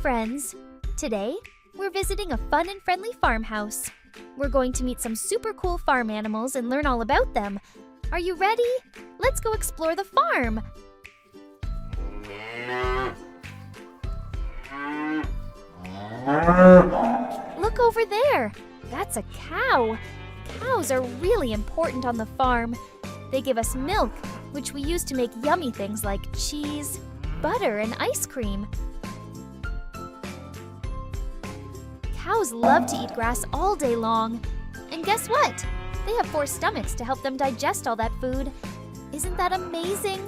friends! Today, we're visiting a fun and friendly farmhouse. We're going to meet some super cool farm animals and learn all about them. Are you ready? Let's go explore the farm! Look over there! That's a cow! Cows are really important on the farm. They give us milk, which we use to make yummy things like cheese, butter, and ice cream. Cows love to eat grass all day long. And guess what? They have 4 stomachs to help them digest all that food. Isn't that amazing?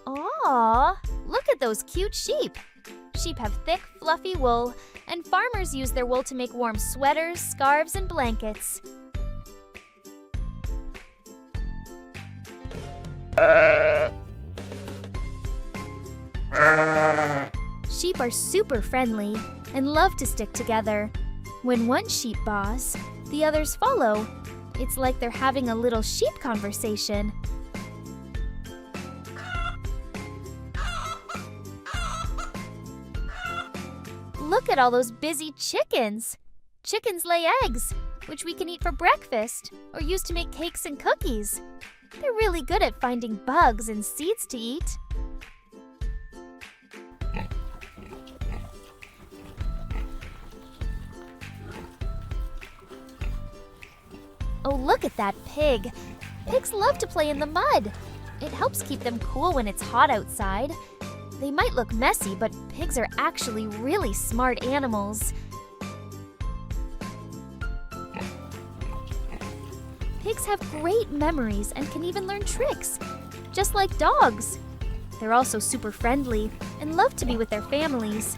Aww, look at those cute sheep. Sheep have thick, fluffy wool, and farmers use their wool to make warm sweaters, scarves, and blankets. Sheep are super friendly and love to stick together. When one sheep baas, the others follow. It's like they're having a little sheep conversation. Look at all those busy chickens! Chickens lay eggs, which we can eat for breakfast or use to make cakes and cookies. They're really good at finding bugs and seeds to eat. Oh, look at that pig! Pigs love to play in the mud. It helps keep them cool when it's hot outside. They might look messy, but pigs are actually really smart animals. Pigs have great memories and can even learn tricks, just like dogs. They're also super friendly and love to be with their families.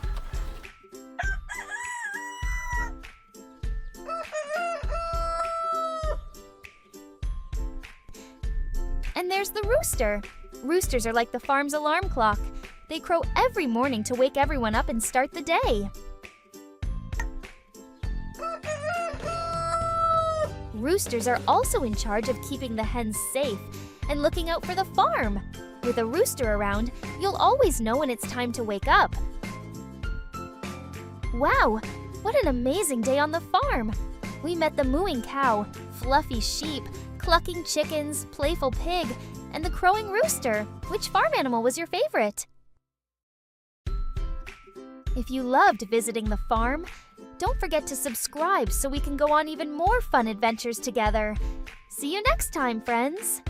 And there's the rooster. Roosters are like the farm's alarm clock. They crow every morning to wake everyone up and start the day. Roosters are also in charge of keeping the hens safe and looking out for the farm. With a rooster around, you'll always know when it's time to wake up. Wow, what an amazing day on the farm! We met the mooing cow, fluffy sheep, clucking chickens, playful pig, and the crowing rooster. Which farm animal was your favorite? If you loved visiting the farm, don't forget to subscribe so we can go on even more fun adventures together. See you next time, friends!